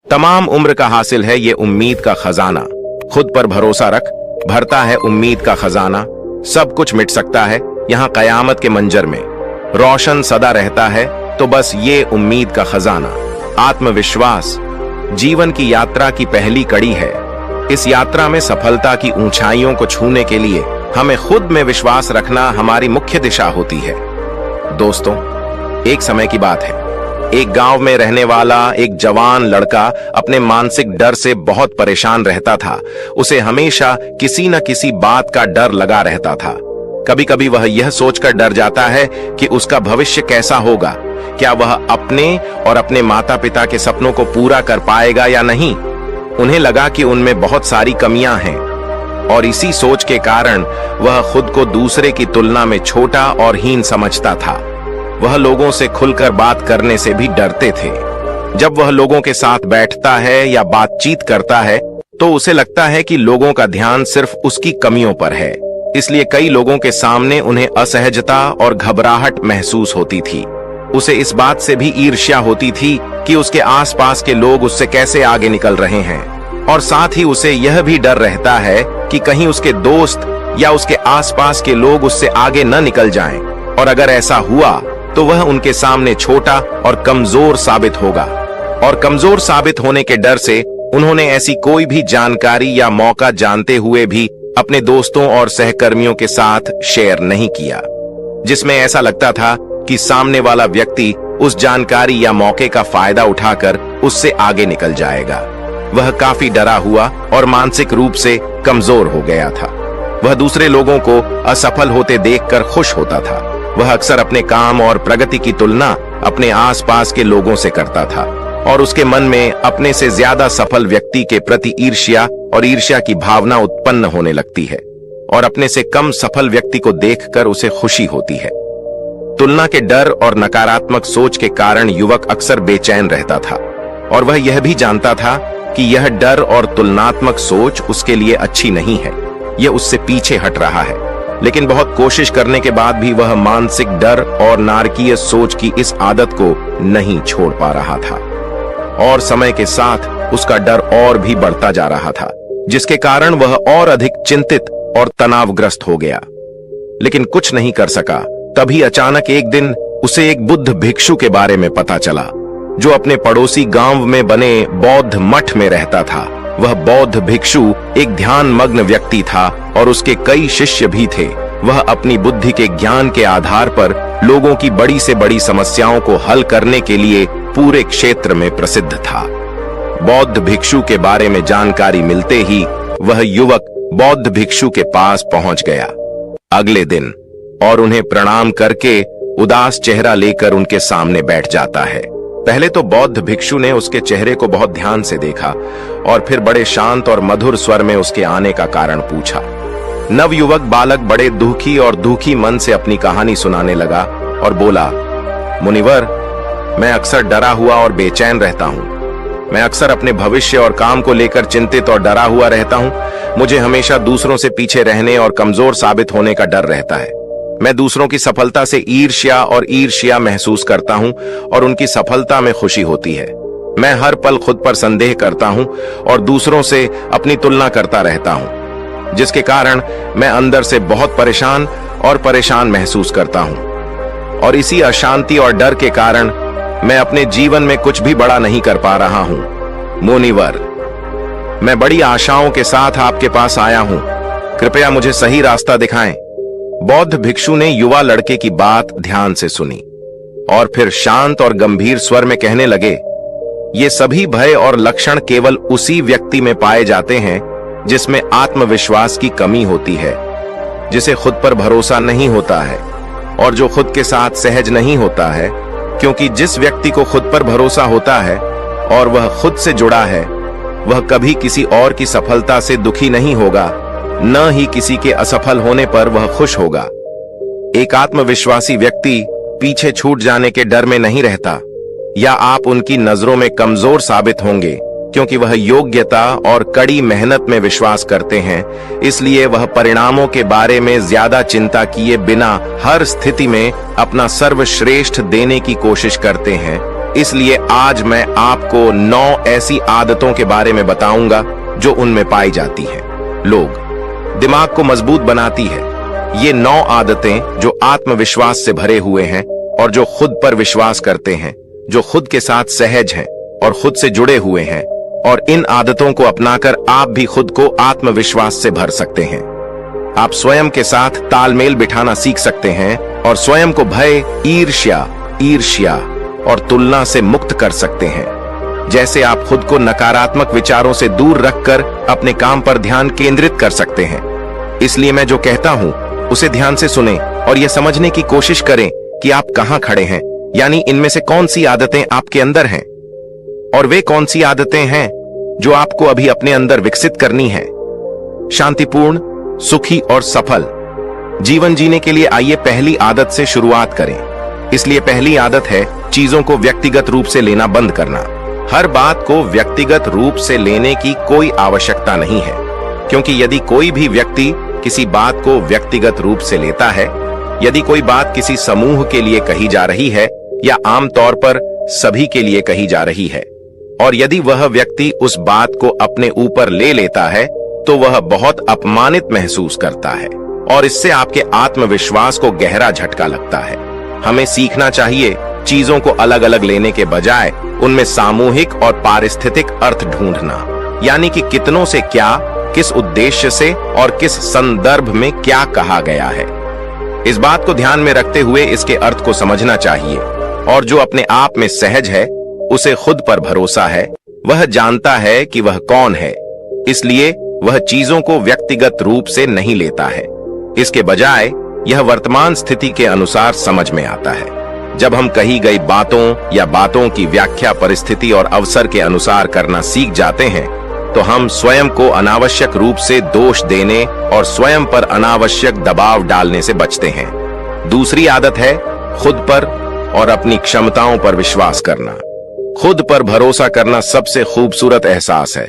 तमाम उम्र का हासिल है ये उम्मीद का खजाना। खुद पर भरोसा रख, भरता है उम्मीद का खजाना। सब कुछ मिट सकता है यहाँ कयामत के मंजर में, रोशन सदा रहता है तो बस ये उम्मीद का खजाना। आत्मविश्वास जीवन की यात्रा की पहली कड़ी है। इस यात्रा में सफलता की ऊंचाइयों को छूने के लिए हमें खुद में विश्वास रखना हमारी मुख्य दिशा होती है। दोस्तों, एक समय की बात है, एक गांव में रहने वाला एक जवान लड़का अपने मानसिक डर से बहुत परेशान रहता था। उसे हमेशा किसी न किसी बात का डर लगा रहता था। कभी कभी वह यह सोचकर डर जाता है कि उसका भविष्य कैसा होगा, क्या वह अपने और अपने माता पिता के सपनों को पूरा कर पाएगा या नहीं। उन्हें लगा कि उनमें बहुत सारी कमियां हैं और इसी सोच के कारण वह खुद को दूसरे की तुलना में छोटा और हीन समझता था। वह लोगों से खुलकर बात करने से भी डरते थे। जब वह लोगों के साथ बैठता है या बातचीत करता है तो उसे लगता है कि लोगों का ध्यान सिर्फ उसकी कमियों पर है। इसलिए कई लोगों के सामने उन्हें असहजता और घबराहट महसूस होती थी। उसे इस बात से भी ईर्ष्या होती थी कि उसके आसपास के लोग उससे कैसे आगे निकल रहे हैं, और साथ ही उसे यह भी डर रहता है कि कहीं उसके दोस्त या उसके आसपास के लोग उससे आगे न निकल जाएं, और अगर ऐसा हुआ तो वह उनके सामने छोटा और कमजोर साबित होगा। और कमजोर साबित होने के डर से उन्होंने ऐसी कोई भी जानकारी या मौका जानते हुए भी अपने दोस्तों और सहकर्मियों के साथ शेयर नहीं किया, जिसमें ऐसा लगता था कि सामने वाला व्यक्ति उस जानकारी या मौके का फायदा उठाकर उससे आगे निकल जाएगा। वह काफी डरा हुआ और मानसिक रूप से कमजोर हो गया था। वह दूसरे लोगों को असफल होते देखकर खुश होता था। वह अक्सर अपने काम और प्रगति की तुलना अपने आसपास के लोगों से करता था और उसके मन में अपने से ज्यादा सफल व्यक्ति के प्रति ईर्ष्या और ईर्ष्या की भावना उत्पन्न होने लगती है, और अपने से कम सफल व्यक्ति को देखकर उसे खुशी होती है। तुलना के डर और नकारात्मक सोच के कारण युवक अक्सर बेचैन रहता था, और वह यह भी जानता था कि यह डर और तुलनात्मक सोच उसके लिए अच्छी नहीं है, यह उससे पीछे हट रहा है। लेकिन बहुत कोशिश करने के बाद भी वह मानसिक डर और नारकीय सोच की इस आदत को नहीं छोड़ पा रहा था, और समय के साथ उसका डर और भी बढ़ता जा रहा था, जिसके कारण वह और अधिक चिंतित और तनावग्रस्त हो गया। लेकिन कुछ नहीं कर सका। तभी अचानक एक दिन उसे एक बुद्ध भिक्षु के बारे में पता चला, जो अपने पड़ोसी गांव में बने बौद्ध मठ में रहता था। वह बौद्ध भिक्षु एक ध्यान मग्न व्यक्ति था और उसके कई शिष्य भी थे। वह अपनी बुद्धि के ज्ञान के आधार पर लोगों की बड़ी से बड़ी समस्याओं को हल करने के लिए पूरे क्षेत्र में प्रसिद्ध था। बौद्ध भिक्षु के बारे में जानकारी मिलते ही वह युवक बौद्ध भिक्षु के पास पहुंच गया अगले दिन, और उन्हें प्रणाम करके उदास चेहरा लेकर उनके सामने बैठ जाता है। पहले तो बौद्ध भिक्षु ने उसके चेहरे को बहुत ध्यान से देखा और फिर बड़े शांत और मधुर स्वर में उसके आने का कारण पूछा। नवयुवक बालक बड़े दुखी मन से अपनी कहानी सुनाने लगा और बोला, मुनिवर, मैं अक्सर डरा हुआ और बेचैन रहता हूँ। मैं अक्सर अपने भविष्य और काम को लेकर चिंतित और डरा हुआ रहता हूँ। मुझे हमेशा दूसरों से पीछे रहने और कमजोर साबित होने का डर रहता है। मैं दूसरों की सफलता से ईर्ष्या महसूस करता हूं और उनकी सफलता में खुशी होती है। मैं हर पल खुद पर संदेह करता हूं और दूसरों से अपनी तुलना करता रहता हूं, जिसके कारण मैं अंदर से बहुत परेशान महसूस करता हूं। और इसी अशांति और डर के कारण मैं अपने जीवन में कुछ भी बड़ा नहीं कर पा रहा हूं। मुनिवर, मैं बड़ी आशाओं के साथ आपके पास आया हूं। कृपया मुझे सही रास्ता दिखाएं। बौद्ध भिक्षु ने युवा लड़के की बात ध्यान से सुनी और फिर शांत और गंभीर स्वर में कहने लगे, ये सभी भय और लक्षण केवल उसी व्यक्ति में पाए जाते हैं जिसमें आत्मविश्वास की कमी होती है, जिसे खुद पर भरोसा नहीं होता है और जो खुद के साथ सहज नहीं होता है। क्योंकि जिस व्यक्ति को खुद पर भरोसा होता है और वह खुद से जुड़ा है, वह कभी किसी और की सफलता से दुखी नहीं होगा, न ही किसी के असफल होने पर वह खुश होगा। एक आत्मविश्वासी व्यक्ति पीछे छूट जाने के डर में नहीं रहता, या आप उनकी नजरों में कमजोर साबित होंगे, क्योंकि वह योग्यता और कड़ी मेहनत में विश्वास करते हैं। इसलिए वह परिणामों के बारे में ज्यादा चिंता किए बिना हर स्थिति में अपना सर्वश्रेष्ठ देने की कोशिश करते हैं इसलिए आज मैं आपको 9 ऐसी आदतों के बारे में बताऊंगा जो उनमें पाई जाती हैं। लोग दिमाग को मजबूत बनाती है। ये 9 आदतें जो आत्मविश्वास से भरे हुए हैं और जो खुद पर विश्वास करते हैं, जो खुद के साथ सहज हैं और खुद से जुड़े हुए हैं, और इन आदतों को अपनाकर आप भी खुद को आत्मविश्वास से भर सकते हैं। आप स्वयं के साथ तालमेल बिठाना सीख सकते हैं और स्वयं को भय, ईर्ष्या और तुलना से मुक्त कर सकते हैं। जैसे आप खुद को नकारात्मक विचारों से दूर रखकर अपने काम पर ध्यान केंद्रित कर सकते हैं। इसलिए मैं जो कहता हूं उसे ध्यान से सुनें और यह समझने की कोशिश करें कि आप कहां खड़े हैं, यानी इनमें से कौन सी आदतें आपके अंदर हैं और वे कौन सी आदतें हैं जो आपको अभी अपने अंदर विकसित करनी है। शांतिपूर्ण, सुखी और सफल जीवन जीने के लिए आइए पहली आदत से शुरुआत करें। इसलिए पहली आदत है चीजों को व्यक्तिगत रूप से लेना बंद करना। हर बात को व्यक्तिगत रूप से लेने की कोई आवश्यकता नहीं है, क्योंकि यदि कोई भी व्यक्ति किसी बात को व्यक्तिगत रूप से लेता है, यदि कोई बात किसी समूह के लिए कही जा रही है या आमतौर पर सभी के लिए कही जा रही है, और यदि वह व्यक्ति उस बात को अपने ऊपर ले लेता है, तो वह बहुत अपमानित महसूस करता है और इससे आपके आत्मविश्वास को गहरा झटका लगता है। हमें सीखना चाहिए चीजों को अलग अलग लेने के बजाय उनमें सामूहिक और पारिस्थितिक अर्थ ढूंढना, यानी कि कितनों से क्या, किस उद्देश्य से और किस संदर्भ में क्या कहा गया है। इस बात को ध्यान में रखते हुए इसके अर्थ को समझना चाहिए, और जो अपने आप में सहज है, उसे खुद पर भरोसा है, वह जानता है कि वह कौन है, इसलिए वह चीजों को व्यक्तिगत रूप से नहीं लेता है। इसके बजाय यह वर्तमान स्थिति के अनुसार समझ में आता है। जब हम कही गई बातों या बातों की व्याख्या परिस्थिति और अवसर के अनुसार करना सीख जाते हैं, तो हम स्वयं को अनावश्यक रूप से दोष देने और स्वयं पर अनावश्यक दबाव डालने से बचते हैं। दूसरी आदत है खुद पर और अपनी क्षमताओं पर विश्वास करना। खुद पर भरोसा करना सबसे खूबसूरत एहसास है।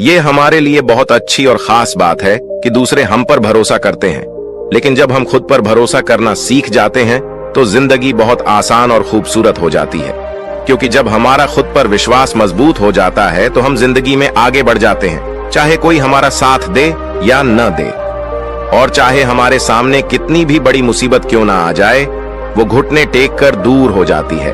ये हमारे लिए बहुत अच्छी और खास बात है कि दूसरे हम पर भरोसा करते हैं, लेकिन जब हम खुद पर भरोसा करना सीख जाते हैं तो जिंदगी बहुत आसान और खूबसूरत हो जाती है, क्योंकि जब हमारा खुद पर विश्वास मजबूत हो जाता है तो हम जिंदगी में आगे बढ़ जाते हैं, चाहे कोई हमारा साथ दे या न दे, और चाहे हमारे सामने कितनी भी बड़ी मुसीबत क्यों ना आ जाए, वो घुटने टेक कर दूर हो जाती है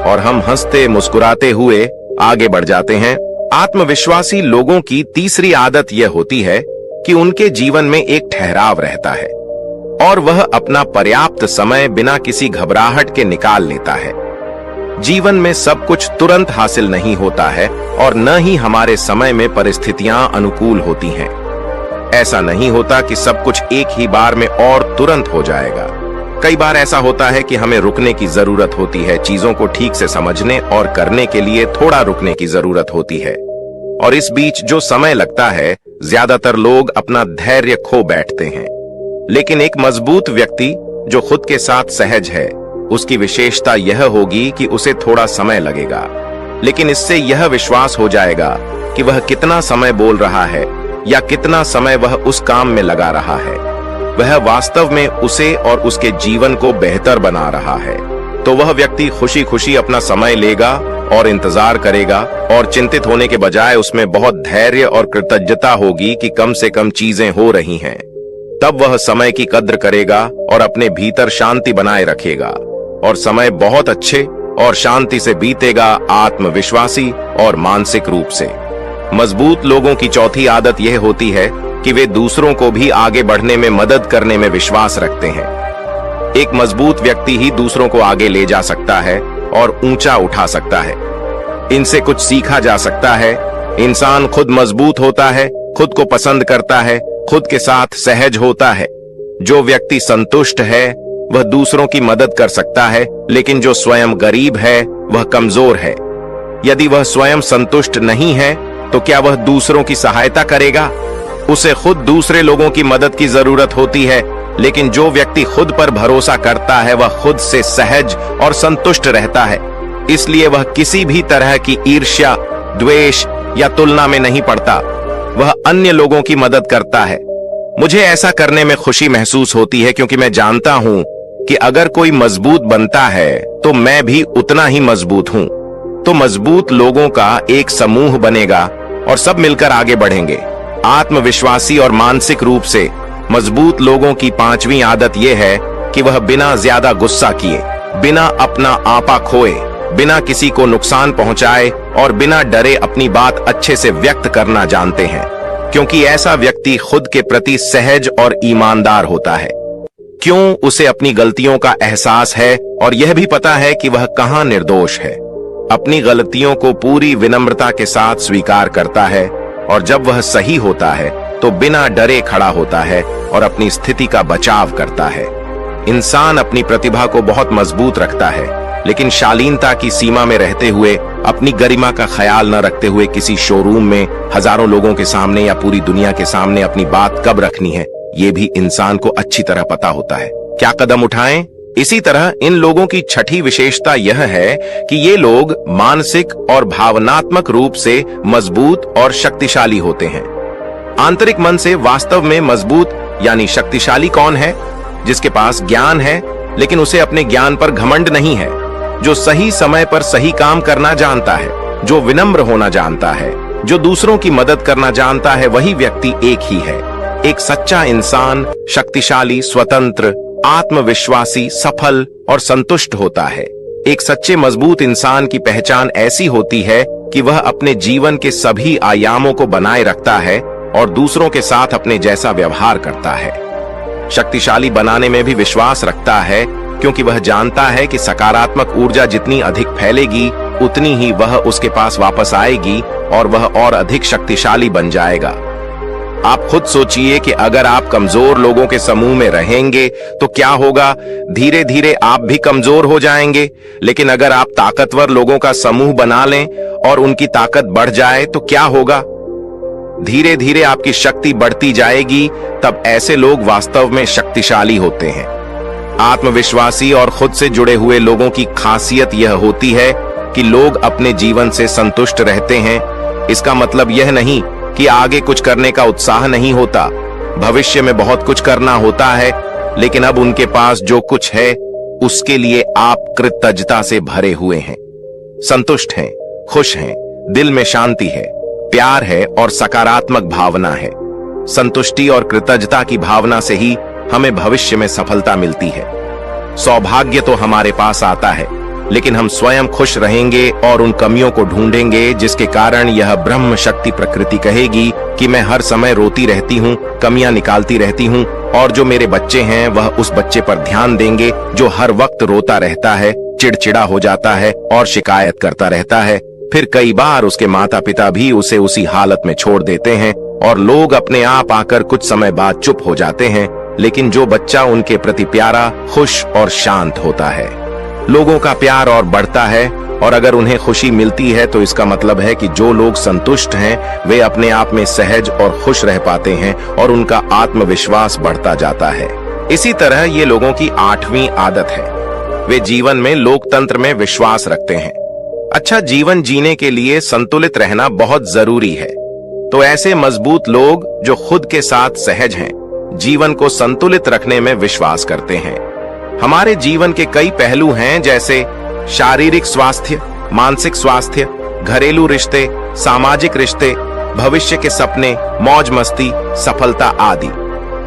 और हम हंसते मुस्कुराते हुए आगे बढ़ जाते हैं। आत्मविश्वासी लोगों की तीसरी आदत यह होती है कि उनके जीवन में एक ठहराव रहता है और वह अपना पर्याप्त समय बिना किसी घबराहट के निकाल लेता है। जीवन में सब कुछ तुरंत हासिल नहीं होता है और न ही हमारे समय में परिस्थितियां अनुकूल होती हैं। ऐसा नहीं होता कि सब कुछ एक ही बार में और तुरंत हो जाएगा। कई बार ऐसा होता है कि हमें रुकने की जरूरत होती है, चीजों को ठीक से समझने और करने के लिए थोड़ा रुकने की जरूरत होती है, और इस बीच जो समय लगता है, ज्यादातर लोग अपना धैर्य खो बैठते हैं। लेकिन एक मजबूत व्यक्ति जो खुद के साथ सहज है, उसकी विशेषता यह होगी कि उसे थोड़ा समय लगेगा, लेकिन इससे यह विश्वास हो जाएगा कि वह कितना समय बोल रहा है या कितना समय वह उस काम में लगा रहा है, वह वास्तव में उसे और उसके जीवन को बेहतर बना रहा है। तो वह व्यक्ति खुशी खुशी अपना समय लेगा और इंतजार करेगा, और चिंतित होने के बजाय उसमें बहुत धैर्य और कृतज्ञता होगी कि कम से कम चीजें हो रही हैं। तब वह समय की कद्र करेगा और अपने भीतर शांति बनाए रखेगा, और समय बहुत अच्छे और शांति से बीतेगा, आत्मविश्वासी और मानसिक रूप से। मजबूत लोगों की चौथी आदत यह होती है कि वे दूसरों को भी आगे बढ़ने में मदद करने में विश्वास रखते हैं। एक मजबूत व्यक्ति ही दूसरों को आगे ले जा सकता है और ऊंचा उठा सकता है। इनसे कुछ सीखा जा सकता है। इंसान खुद मजबूत होता है, खुद को पसंद करता है, खुद के साथ सहज होता है। जो व्यक्ति संतुष्ट है वह दूसरों की मदद कर सकता है, लेकिन जो स्वयं गरीब है वह कमजोर है। यदि वह स्वयं संतुष्ट नहीं है तो क्या वह दूसरों की सहायता करेगा? उसे खुद दूसरे लोगों की मदद की जरूरत होती है, लेकिन जो व्यक्ति खुद पर भरोसा करता है वह खुद से सहज और संतुष्ट रहता है। इसलिए वह किसी भी तरह की ईर्ष्या, द्वेष या तुलना में नहीं पड़ता। वह अन्य लोगों की मदद करता है। मुझे ऐसा करने में खुशी महसूस होती है, क्योंकि मैं जानता हूं कि अगर कोई मजबूत बनता है तो मैं भी उतना ही मजबूत हूं। तो मजबूत लोगों का एक समूह बनेगा और सब मिलकर आगे बढ़ेंगे। आत्मविश्वासी और मानसिक रूप से मजबूत लोगों की पांचवी आदत यह है कि वह बिना ज्यादा गुस्सा किए, बिना अपना आपा खोए, बिना किसी को नुकसान पहुंचाए और बिना डरे अपनी बात अच्छे से व्यक्त करना जानते हैं, क्योंकि ऐसा व्यक्ति खुद के प्रति सहज और ईमानदार होता है। क्यों? उसे अपनी गलतियों का एहसास है और यह भी पता है कि वह कहां निर्दोष है। अपनी गलतियों को पूरी विनम्रता के साथ स्वीकार करता है और जब वह सही होता है तो बिना डरे खड़ा होता है और अपनी स्थिति का बचाव करता है। इंसान अपनी प्रतिभा को बहुत मजबूत रखता है, लेकिन शालीनता की सीमा में रहते हुए, अपनी गरिमा का ख्याल न रखते हुए किसी शोरूम में हजारों लोगों के सामने या पूरी दुनिया के सामने अपनी बात कब रखनी है, ये भी इंसान को अच्छी तरह पता होता है। क्या कदम उठाएं? इसी तरह इन लोगों की छठी विशेषता यह है कि ये लोग मानसिक और भावनात्मक रूप से मजबूत और शक्तिशाली होते हैं। आंतरिक मन से वास्तव में मजबूत यानी शक्तिशाली कौन है? जिसके पास ज्ञान है लेकिन उसे अपने ज्ञान पर घमंड नहीं है, जो सही समय पर सही काम करना जानता है, जो विनम्र होना जानता है, जो दूसरों की मदद करना जानता है, वही व्यक्ति एक ही है। एक सच्चा इंसान शक्तिशाली, स्वतंत्र, आत्मविश्वासी, सफल और संतुष्ट होता है। एक सच्चे मजबूत इंसान की पहचान ऐसी होती है कि वह अपने जीवन के सभी आयामों को बनाए रखता है और दूसरों के साथ अपने जैसा व्यवहार करता है। शक्तिशाली बनाने में भी विश्वास रखता है, क्योंकि वह जानता है कि सकारात्मक ऊर्जा जितनी अधिक फैलेगी उतनी ही वह उसके पास वापस आएगी और वह और अधिक शक्तिशाली बन जाएगा। आप खुद सोचिए कि अगर आप कमजोर लोगों के समूह में रहेंगे तो क्या होगा? धीरे धीरे आप भी कमजोर हो जाएंगे। लेकिन अगर आप ताकतवर लोगों का समूह बना लें और उनकी ताकत बढ़ जाए तो क्या होगा? धीरे धीरे आपकी शक्ति बढ़ती जाएगी। तब ऐसे लोग वास्तव में शक्तिशाली होते हैं। आत्मविश्वासी और खुद से जुड़े हुए लोगों की खासियत यह होती है कि लोग अपने जीवन से संतुष्ट रहते हैं। इसका मतलब यह नहीं कि आगे कुछ करने का उत्साह नहीं होता। भविष्य में बहुत कुछ करना होता है, लेकिन अब उनके पास जो कुछ है उसके लिए आप कृतज्ञता से भरे हुए हैं, संतुष्ट हैं, खुश हैं, दिल में शांति है, प्यार है और सकारात्मक भावना है। संतुष्टि और कृतज्ञता की भावना से ही हमें भविष्य में सफलता मिलती है। सौभाग्य तो हमारे पास आता है, लेकिन हम स्वयं खुश रहेंगे और उन कमियों को ढूंढेंगे जिसके कारण यह ब्रह्म शक्ति प्रकृति कहेगी कि मैं हर समय रोती रहती हूँ, कमियां निकालती रहती हूँ, और जो मेरे बच्चे हैं वह उस बच्चे पर ध्यान देंगे जो हर वक्त रोता रहता है, चिड़चिड़ा हो जाता है और शिकायत करता रहता है। फिर कई बार उसके माता पिता भी उसे उसी हालत में छोड़ देते हैं और लोग अपने आप आकर कुछ समय बाद चुप हो जाते हैं। लेकिन जो बच्चा उनके प्रति प्यारा, खुश और शांत होता है, लोगों का प्यार और बढ़ता है। और अगर उन्हें खुशी मिलती है तो इसका मतलब है कि जो लोग संतुष्ट हैं वे अपने आप में सहज और खुश रह पाते हैं और उनका आत्मविश्वास बढ़ता जाता है। इसी तरह ये लोगों की आठवीं आदत है, वे जीवन में लोकतंत्र में विश्वास रखते हैं। अच्छा जीवन जीने के लिए संतुलित रहना बहुत जरूरी है। तो ऐसे मजबूत लोग जो खुद के साथ सहज हैं, जीवन को संतुलित रखने में विश्वास करते हैं। हमारे जीवन के कई पहलू हैं, जैसे शारीरिक स्वास्थ्य, मानसिक स्वास्थ्य, घरेलू रिश्ते, सामाजिक रिश्ते, भविष्य के सपने, मौज मस्ती, सफलता आदि।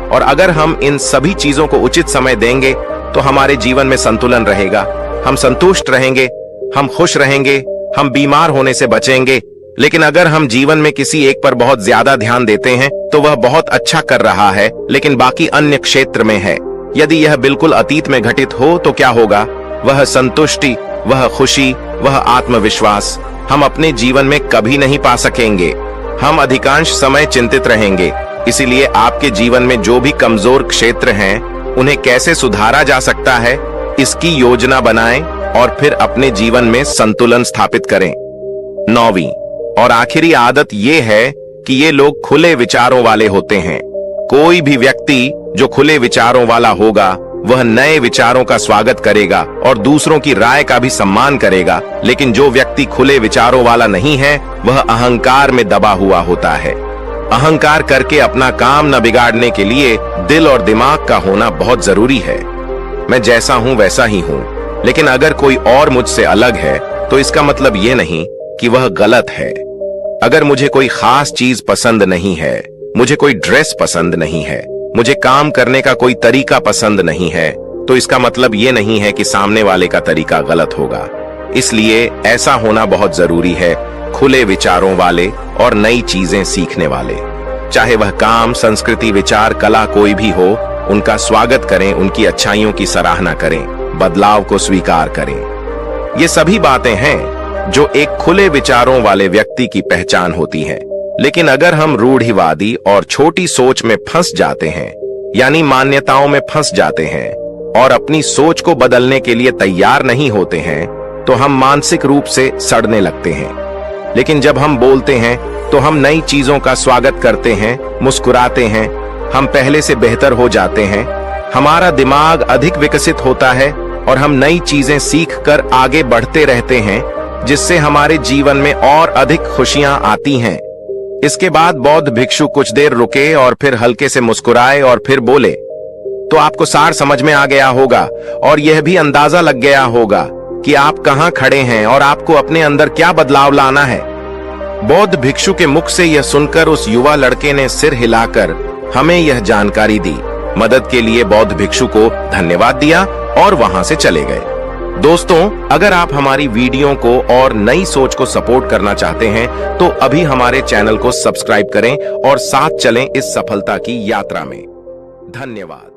और अगर हम इन सभी चीजों को उचित समय देंगे तो हमारे जीवन में संतुलन रहेगा। हम संतुष्ट रहेंगे, हम खुश रहेंगे, हम बीमार होने से बचेंगे। लेकिन अगर हम जीवन में किसी एक पर बहुत ज्यादा ध्यान देते हैं तो वह बहुत अच्छा कर रहा है, लेकिन बाकी अन्य क्षेत्र में है। यदि यह बिल्कुल अतीत में घटित हो तो क्या होगा? वह संतुष्टि, वह खुशी, वह आत्मविश्वास हम अपने जीवन में कभी नहीं पा सकेंगे। हम अधिकांश समय चिंतित रहेंगे। इसीलिए आपके जीवन में जो भी कमजोर क्षेत्र हैं, उन्हें कैसे सुधारा जा सकता है, इसकी योजना बनाएं और फिर अपने जीवन में संतुलन स्थापित करें। 9वीं और आखिरी आदत ये है कि ये लोग खुले विचारों वाले होते हैं। कोई भी व्यक्ति जो खुले विचारों वाला होगा वह नए विचारों का स्वागत करेगा और दूसरों की राय का भी सम्मान करेगा। लेकिन जो व्यक्ति खुले विचारों वाला नहीं है वह अहंकार में दबा हुआ होता है। अहंकार करके अपना काम न बिगाड़ने के लिए दिल और दिमाग का होना बहुत जरूरी है। मैं जैसा हूं वैसा ही हूं, लेकिन अगर कोई और मुझसे अलग है तो इसका मतलब ये नहीं कि वह गलत है। अगर मुझे कोई खास चीज पसंद नहीं है, मुझे कोई ड्रेस पसंद नहीं है, मुझे काम करने का कोई तरीका पसंद नहीं है, तो इसका मतलब ये नहीं है कि सामने वाले का तरीका गलत होगा। इसलिए ऐसा होना बहुत जरूरी है, खुले विचारों वाले और नई चीजें सीखने वाले। चाहे वह काम, संस्कृति, विचार, कला कोई भी हो, उनका स्वागत करें, उनकी अच्छाइयों की सराहना करें, बदलाव को स्वीकार करें। ये सभी बातें हैं जो एक खुले विचारों वाले व्यक्ति की पहचान होती हैं। लेकिन अगर हम रूढ़िवादी और छोटी सोच में फंस जाते हैं, यानी मान्यताओं में फंस जाते हैं और अपनी सोच को बदलने के लिए तैयार नहीं होते हैं, तो हम मानसिक रूप से सड़ने लगते हैं। लेकिन जब हम बोलते हैं तो हम नई चीजों का स्वागत करते हैं, मुस्कुराते हैं, हम पहले से बेहतर हो जाते हैं, हमारा दिमाग अधिक विकसित होता है और हम नई चीजें सीखकर आगे बढ़ते रहते हैं, जिससे हमारे जीवन में और अधिक खुशियां आती हैं। इसके बाद बौद्ध भिक्षु कुछ देर रुके और फिर हल्के से मुस्कुराए और फिर बोले, तो आपको सार समझ में आ गया होगा और यह भी अंदाजा लग गया होगा कि आप कहां खड़े हैं और आपको अपने अंदर क्या बदलाव लाना है। बौद्ध भिक्षु के मुख से यह सुनकर उस युवा लड़के ने सिर हिलाकर हमें यह जानकारी दी, मदद के लिए बौद्ध भिक्षु को धन्यवाद दिया और वहां से चले गए। दोस्तों, अगर आप हमारी वीडियो को और नई सोच को सपोर्ट करना चाहते हैं तो अभी हमारे चैनल को सब्सक्राइब करें और साथ चलें इस सफलता की यात्रा में। धन्यवाद।